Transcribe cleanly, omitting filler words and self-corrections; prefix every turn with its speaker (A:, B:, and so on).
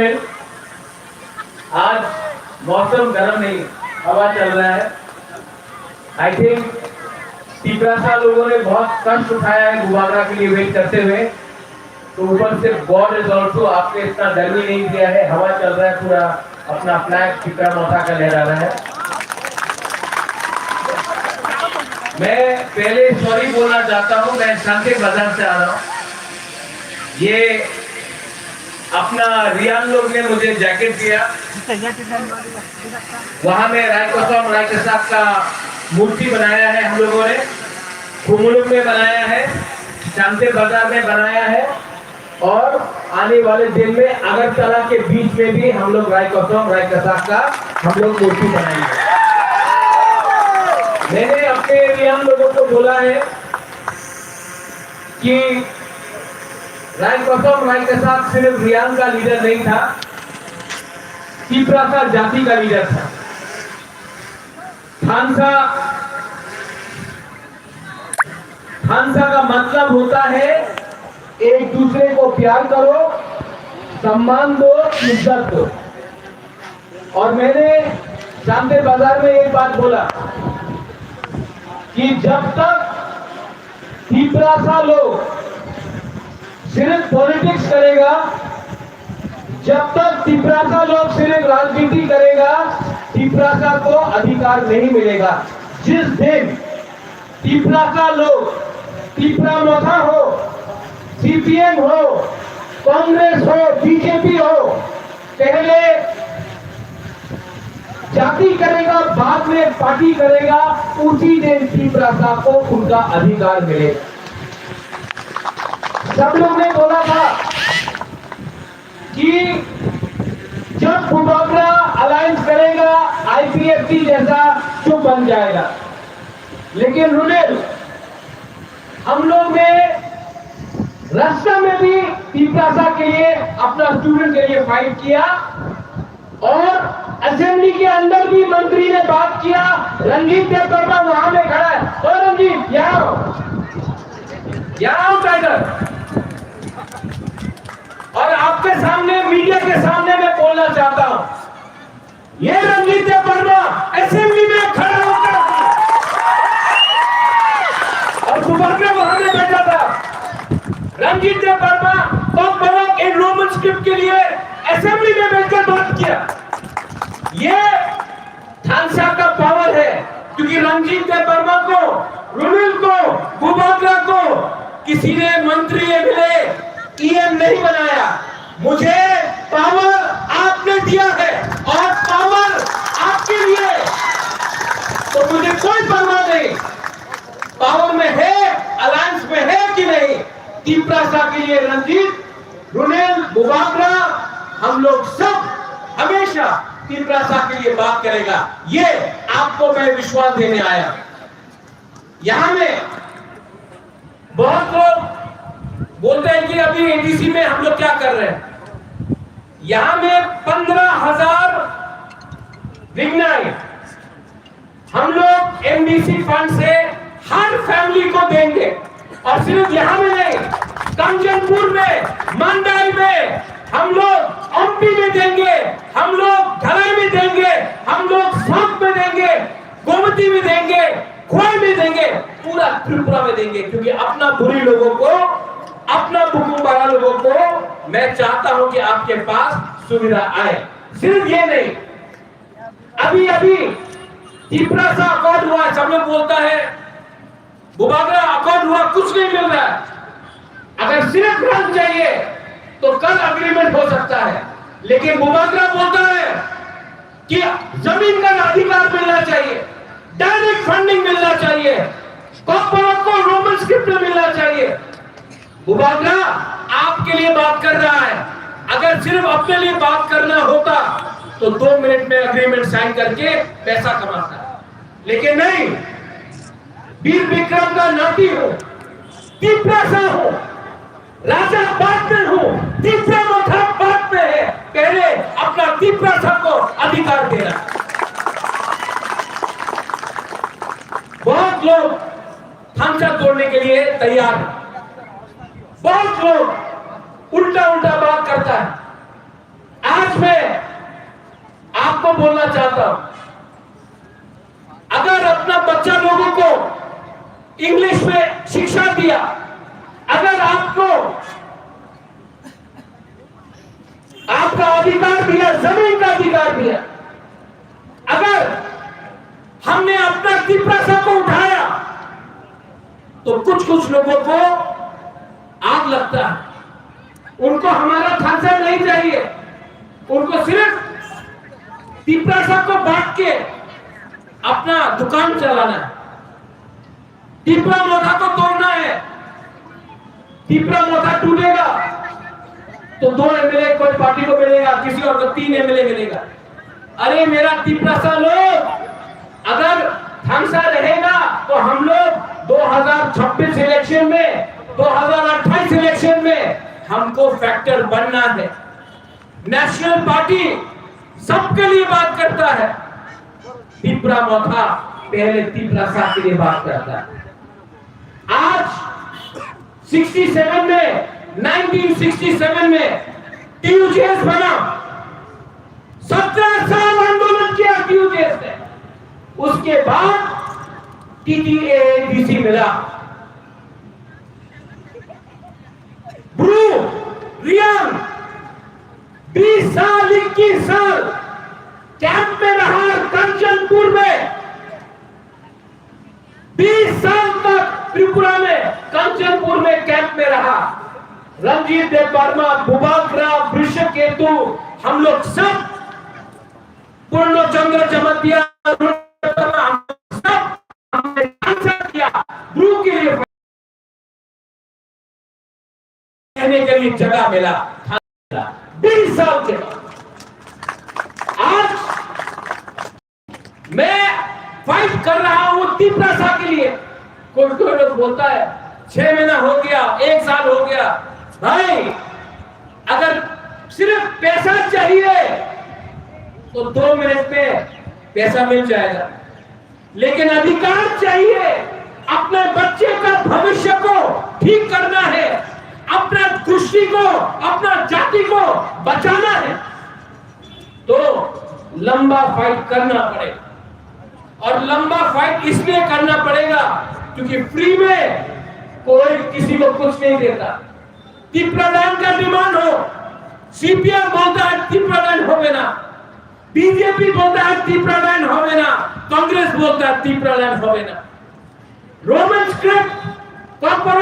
A: आज मौसम गर्म नहीं, हवा चल रहा है। आई थिंक तिपरासा लोगों ने बहुत कष्ट उठाया है गुबागरा के लिए वेट करते हुए, तो ऊपर से गॉड इज ऑल्सो आपने इतना गर्मी नहीं दिया है, हवा चल रहा है, पूरा अपना फ्लैग तिपरा माता का लहरा रहा है। मैं पहले सॉरी बोलना चाहता हूँ, मैं शांति बाजार से आ रहा हूँ। ये अपना रियान लोग ने मुझे जैकेट दिया, वहां में रायकसाक का मूर्ति बनाया है, हम लोगों ने खुमुलुक में बनाया है, शांति बाजार में बनाया है, और आने वाले दिन में अगरतला के बीच में भी हम लोग रायकसाक का हम लोग मूर्ति बनाएंगे। मैंने अपने रियान लोगों को बोला है कि रायकसाक सिर्फ रियान का लीडर नहीं था, तिपरासा जाति का लीडर था। खानसा का मतलब होता है एक दूसरे को प्यार करो, सम्मान दो, इज्जत दो। और मैंने शांति बाजार में एक बात बोला कि जब तक तिपरासा लोग सिर्फ पॉलिटिक्स करेगा, जब तक तिपरासा लोग सिर्फ राजनीति करेगा, तिपरासा को अधिकार नहीं मिलेगा। जिस दिन तिपरासा लोग, तिपरा माथा हो, सीपीएम हो, कांग्रेस हो, बीजेपी हो, पहले जाति करेगा, बाद में पार्टी करेगा, उसी दिन तिपरासा को उनका अधिकार मिलेगा। सब लोग ने बोला था कि जब गुबागरा अलायंस करेगा आईपीएफटी जैसा जो बन जाएगा, लेकिन रुनेल हम लोग ने रास्ते में भी तिपरासा के लिए, अपना स्टूडेंट के लिए फाइट किया, और असेंबली के अंदर भी मंत्री ने बात किया। रंजीत देव वर्मा वहां में खड़ा है, और रंजीत यहाँ आओ टाइगर। और आपके सामने, मीडिया के सामने मैं बोलना चाहता हूं, ये रंजीत देव वर्मा असेंबली में खड़ा होकर, और गुबागरा वहां में बैठा था, रंजीत देव वर्मा तो इन रोमन स्क्रिप्ट के लिए असेंबली में बैठकर बात किया। ये खानसा का पावर है, क्योंकि रंजीत देव वर्मा को, रुनेल को, गुबागरा को किसी ने मंत्री एमएलए ईएम नहीं बनाया। मुझे पावर आपने दिया है, और पावर आपके लिए, तो मुझे कोई परवाह नहीं पावर में है, अलायंस में है कि नहीं। तिपरासा के लिए रंजीत, रुनेल, गुबागरा, हम लोग सब हमेशा तिपरासा के लिए बात करेगा। ये आपको मैं विश्वास देने आया। यहां में बहुत लोग बोलते हैं कि अभी एडीसी में हम लोग क्या कर रहे हैं। यहां में 15,000 विज्ञान हम लोग एमडीसी फंड से हर फैमिली को देंगे, और सिर्फ यहां में नहीं, कंचनपुर में, मंडाई में, हम लोग एमपी में देंगे, हम लोग धलाई में देंगे, हम लोग साउथ में देंगे, गोमती में देंगे, खोई में देंगे, पूरा त्रिपुरा में देंगे। क्योंकि अपना बुरी लोगों को, अपना बुकुम्बारा लोगों को मैं चाहता हूं कि आपके पास सुविधा आए। सिर्फ ये नहीं, अभी तिपरासा अकॉर्ड हुआ, सब लोग बोलता है गुबागरा अकॉर्ड हुआ, कुछ नहीं मिल रहा है। अगर सिर्फ रंग चाहिए तो कल अग्रीमेंट हो सकता है, लेकिन गुबागरा बोलता है कि जमीन का अधिकार मिलना चाहिए, डायरेक्ट फंडिंग मिलना चाहिए, कॉर्पोरेट को रोमन स्क्रिप्ट में मिलना चाहिए। गुबागरा आपके लिए बात कर रहा है। अगर सिर्फ अपने लिए बात करना होता तो 2 मिनट में अग्रीमेंट साइन करके पैसा कमाता, लेकिन नहीं। वीर विक्रम का नाती हो, तिपरासा हो, राजा बात में हो, तिपरा माथा बात में है, पहले अपना तिपरासा को अधिकार देना। बहुत लोग खानसा तोड़ने के लिए तैयार हैं, बहुत लोग उल्टा बात करता है। में आपको बोलना चाहता हूं, अगर अपना बच्चा लोगों को इंग्लिश में शिक्षा दिया, अगर आपको आपका अधिकार दिया, जमीन का अधिकार दिया, अगर हमने अपना तिपरासा को उठाया, तो कुछ लोगों को आग लगता है। उनको हमारा खांसा नहीं चाहिए, उनको सिर्फ तिपरासा को बांट के अपना दुकान चलाना है, तिपरा मोथा को तोड़ना है। तिपरा मोथा टूटेगा तो 2 एमएलए कोई पार्टी को मिलेगा, किसी और को 3 एमएलए मिलेगा। अरे मेरा तिपरासा लोग अगर खांसा रहेगा तो हम लोग 2026 इलेक्शन में, 2028 इलेक्शन में हमको फैक्टर बनना है। नेशनल पार्टी सबके लिए बात करता है, तिपरा मोथा पहले तिपरासा के लिए बात करता है। आज 67 में, 1967 में टीयूजेएस बना, 17 साल आंदोलन किया टीयूजेएस ने, उसके बाद टीटीएडीसी मिला। ब्रू रियांग 20 साल 21 साल कैंप में रहा कंचनपुर में, 20 साल तक त्रिपुरा में कंचनपुर में कैंप में रहा। रणजीत देव वर्मा, बुबाग्रा, वृषकेतु, हम लोग सब, पूर्णचंद्र जमतिया, सब हमने आंसर किया। ब्रू के लिए कहने के लिए जगह मिला 20 साल के बाद। आज मैं फाइट कर रहा हूं तिपरासा के लिए। कोई लोग बोलता है 6 महीना हो गया, 1 साल हो गया। भाई अगर सिर्फ पैसा चाहिए तो 2 मिनट में पैसा मिल जाएगा, लेकिन अधिकार चाहिए। अपने बच्चे का भविष्य को ठीक करना है, अपना दृष्टि को, अपना जाति को बचाना है, तो लंबा फाइट करना पड़ेगा। और लंबा फाइट इसलिए करना पड़ेगा क्योंकि फ्री में कोई किसी को कुछ नहीं देता। तिपरालैंड का डिमांड हो, सीपीएम बोलता है तिपरालैंड होवे ना, बीजेपी बोलता है तिपरालैंड होवे ना, कांग्रेस बोलता है तिपरालैंड होवे ना। Roman script